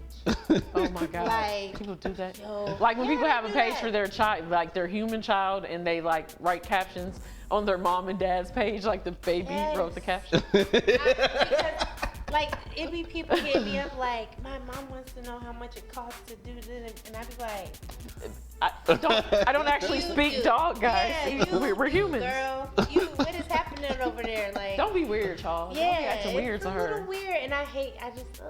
Oh my God. Like, people do that. yo, Like when yeah, people have a they do page that. for their child, like their human child, and they like write captions on their mom and dad's page, like the baby Yes. wrote the caption. Because, like, it be people hit me up like, my mom wants to know how much it costs to do this, and I be like, I don't actually You speak do. dog, guys. Yeah, We're humans. Girl, what is happening over there? Like, Don't be weird, y'all. yeah, Don't be acting weird it's to a her. little weird, and I just,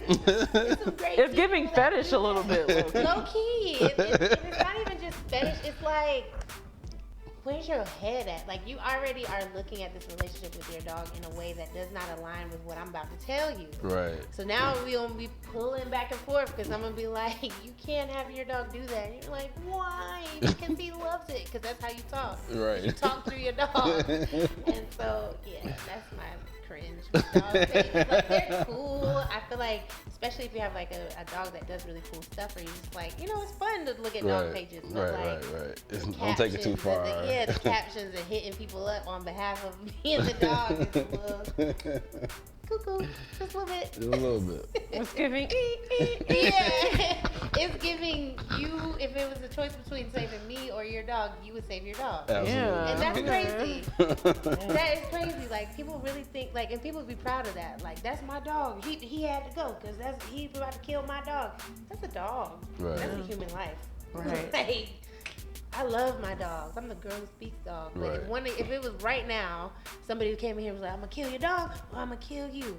it's some great It's giving people that fetish do a little that. bit. low-key. Low key. It's not even just fetish. It's like, where's your head at? Like, you already are looking at this relationship with your dog in a way that does not align with what I'm about to tell you. Right. So now we gonna be pulling back and forth because I'm gonna be like, you can't have your dog do that. And you're like, why? Because he loves it. Because that's how you talk. Right. You talk through your dog. And so, yeah, that's my cringe with dog pages. Like, they're cool. I feel like, especially if you have like a dog that does really cool stuff, or you just like, it's fun to look at dog pages. But Right. like, Don't take it too captions far. and the captions and hitting people up on behalf of me and the dog is a little cuckoo, just a little bit. Just a little bit. It's giving. Yeah, it's giving you. If it was a choice between saving me or your dog, you would save your dog. Absolutely. And that's crazy. Yeah. That is crazy. Like, people really think, like, and people be proud of that. Like, that's my dog. He had to go because he's about to kill my dog. That's a dog. Right. That's a human life. Right. Like, I love my dogs. I'm the girl who speaks dog. But Right. if it was right now, somebody came in here and was like, I'm gonna kill your dog or I'm gonna kill you.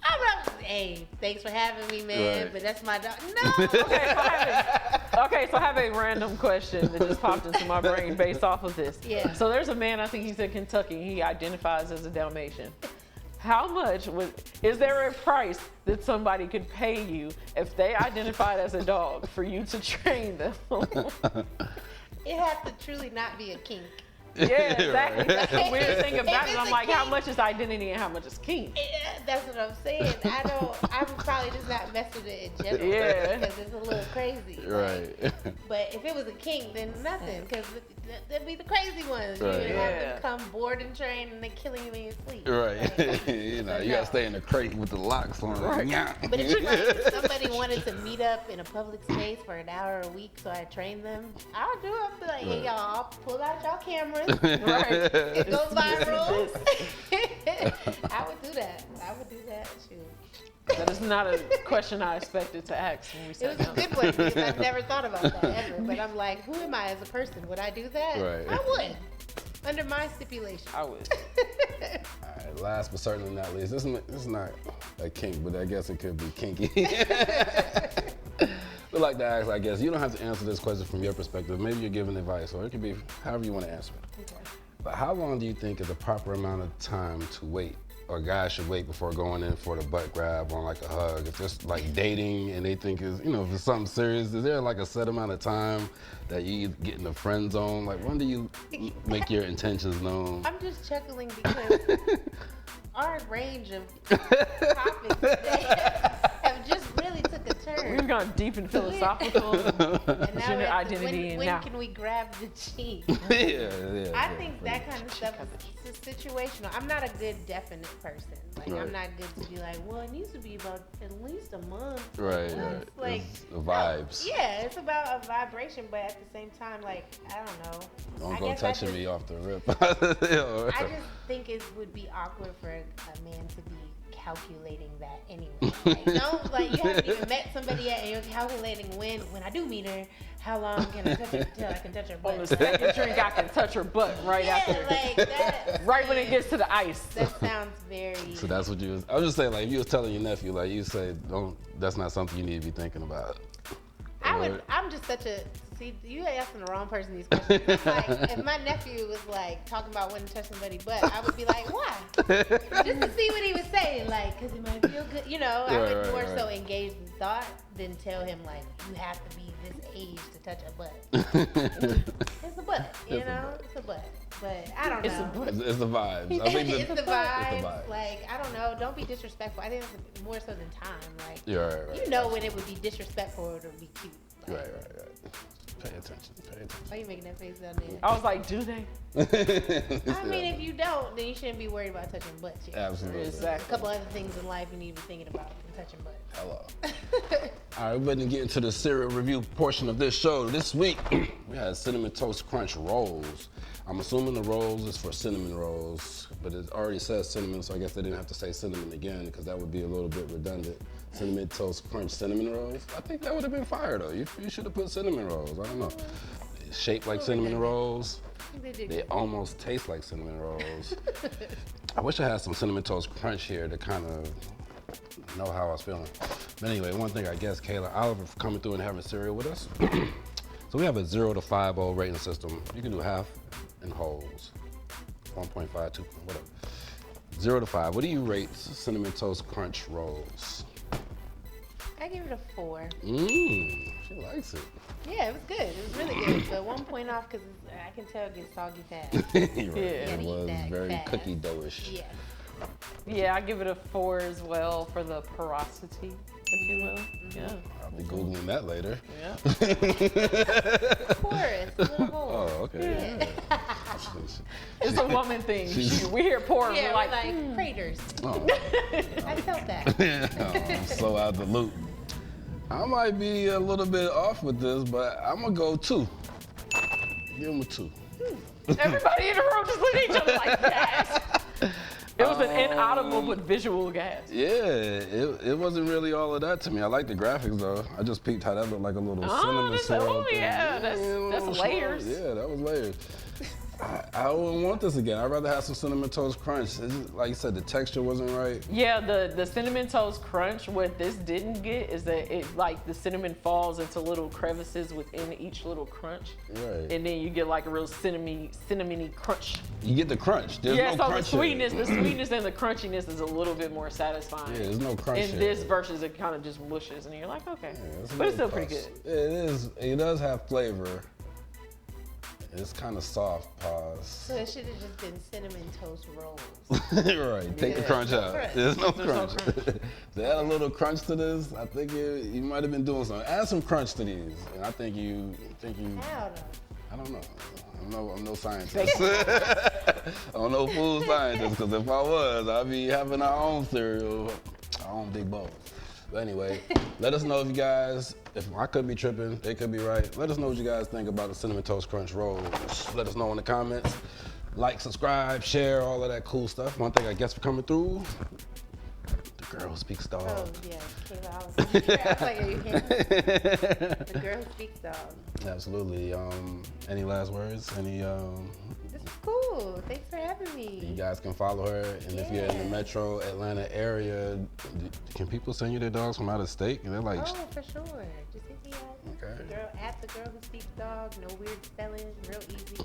I'm not, hey, thanks for having me, man, Right. but that's my dog. No! Okay, so I have a random question that just popped into my brain based off of this. Yeah. So there's a man, I think he's in Kentucky. He identifies as a Dalmatian. How much is there a price that somebody could pay you if they identified as a dog for you to train them? It has to truly not be a kink. Yeah, exactly. That's the weird thing If about it. it's I'm a like, how kink- much is identity and how much is kink? Yeah, that's what I'm saying. I'm probably just not messed with it in general. Yeah. Because it's a little crazy. Right. But if it was a kink, then nothing. Because that'd be the crazy ones. Right. You're gonna have Yeah. them come board and train and they're killing you in your sleep. Right. Like, You no. gotta stay in the crate with the locks on. Right. Yeah. But if somebody wanted to meet up in a public space for an hour a week so I train them, I'll do it. I'll be like, hey, y'all, I'll pull out y'all cameras. Right. It goes viral. I would do that. Shoot. That is not a question I expected to ask when we It sat was a down. good one because I've never thought about that ever. But I'm like, who am I as a person? Would I do that? Right. I would. Under my stipulation. I would. All right, last but certainly not least, this is not a kink, but I guess it could be kinky. We'd like to ask, I guess, you don't have to answer this question from your perspective. Maybe you're giving advice, or it could be however you want to answer it. Okay. But how long do you think is a proper amount of time to wait, or guys should wait before going in for the butt grab on like a hug? If it's like dating and they think is, if it's something serious, is there like a set amount of time that you get in the friend zone? Like, when do you make your intentions known? I'm just chuckling because our range of topics today have just really took a turn. We've gone deep and philosophical. And now gender we're at identity and when now. can we grab the cheek? yeah. I think that kind of stuff is situational. I'm not a good definite person. Like, Right. I'm not good to be like, well, it needs to be about at least a month. Right. It's like, It's the vibes. yeah, it's about a vibration, but at the same time, like, I don't know. Don't I go guess touching I me off the rip. I just think it would be awkward for a man to be calculating that anyway. Like, you haven't even met somebody yet, and you're calculating when I do meet her, how long can I touch her until I can touch her On the butt? second drink, I can touch her butt right Yeah, after. like that. Right when it gets to the ice. That sounds very. So that's what you was. I was just saying, like, if you was telling your nephew, like, you say, don't. That's not something you need to be thinking about. I'm just such a. See, you asking the wrong person these questions. It's like, if my nephew was like talking about wanting to touch somebody's butt, I would be like, why? Just to see what he was saying, like, because it might feel good. I would more so engage in thought than tell him, like, you have to be this age to touch a butt. It's a butt, It's a butt. but I don't know. It's the vibes. I think It's the vibes. It's the vibes. Like, I don't know. Don't be disrespectful. I think it's more so than time. Like, You're right. you know when it would be disrespectful or it would be cute. Like, Right. Pay attention. why are you making that face down there? I was like, do they? I mean, if you don't, then you shouldn't be worried about touching butts. Yet. Absolutely. There's a couple other things in life you need to be thinking about than touching butts. Hello. All right, we're going to get into the cereal review portion of this show. This week, we had Cinnamon Toast Crunch Rolls. I'm assuming the rolls is for cinnamon rolls, but it already says cinnamon, so I guess they didn't have to say cinnamon again because that would be a little bit redundant. Cinnamon Toast Crunch cinnamon rolls. I think that would have been fire though. You should have put cinnamon rolls. I don't know. Shaped like cinnamon rolls. They almost taste like cinnamon rolls. I wish I had some Cinnamon Toast Crunch here to kind of know how I was feeling. But anyway, one thing I guess, Kayla, Oliver for coming through and having cereal with us. So we have a 0 to 5-0 rating system. You can do half and wholes. 1.5, 2, whatever. 0 to 5. What do you rate Cinnamon Toast Crunch rolls? I give it a 4. She likes it. Yeah, it was good. It was really good. But 1 point off because I can tell it gets soggy fast. You're right. Yeah. It was very Fast. cookie dough-ish. Yeah. Yeah, I give it a 4 as well for the porosity, if you will. Yeah. I'll be Googling that later. Yeah. Porous, a little hole. Oh, okay. Yeah. It's a woman thing. We hear porous, Yeah, we're like, craters. Oh. I felt that. Oh, I'm so out the loop. I might be a little bit off with this, but I'm gonna go 2. Give him a 2. everybody in the room just looked at each other like that. It was an inaudible but visual gas. Yeah, it wasn't really all of that to me. I like the graphics though. I just peeped how that looked like a little cinnamon swirl thing. Yeah, that's little layers. swirl. Yeah, that was layers. I wouldn't want this again. I'd rather have some Cinnamon Toast Crunch. It's just, like you said, the texture wasn't right. Yeah, the Cinnamon Toast Crunch, what this didn't get is that it, like, the cinnamon falls into little crevices within each little crunch. Right. And then you get like a real cinnamony crunch. You get the crunch. There's Yeah, no so crunch the in it. sweetness and the crunchiness is a little bit more satisfying. Yeah, there's no crunch In in this it. versus it kind of just mushes and you're like, okay. Yeah, But it's still pretty good. It is. It does have flavor. It's kind of soft. Pause. So it should have just been cinnamon toast rolls. Right. Take the crunch out. crunch. There's no There's no crunch. To add a little crunch to this, I think you might have been doing something. Add some crunch to these, and I think you. How though? I don't know. I'm no scientist. I'm no food scientist, because if I was, I'd be having our own cereal, our own big bowl. But anyway, let us know if you guys, if I could be tripping, they could be right. Let us know what you guys think about the Cinnamon Toast Crunch rolls. Let us know in the comments. Like, subscribe, share, all of that cool stuff. One thing I guess for coming through, the girl who speaks dog. Oh yeah, Kayla. I was like, are you Kayla? The girl who speaks dog. Absolutely. Any last words? This is cool. Thanks for having me. You guys can follow her, and if you're in the Yeah. metro Atlanta area, can people send you their dogs from out of state? And they're like, Oh, for sure. Just hit me up. Okay. The girl who speaks dog. No weird spelling. Real easy.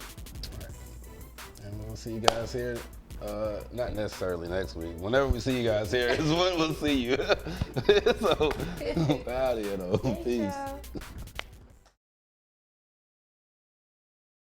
and we'll see you guys here. Not necessarily next week. Whenever we see you guys here is when we'll see you. So, out of here though. Thanks, Peace. y'all.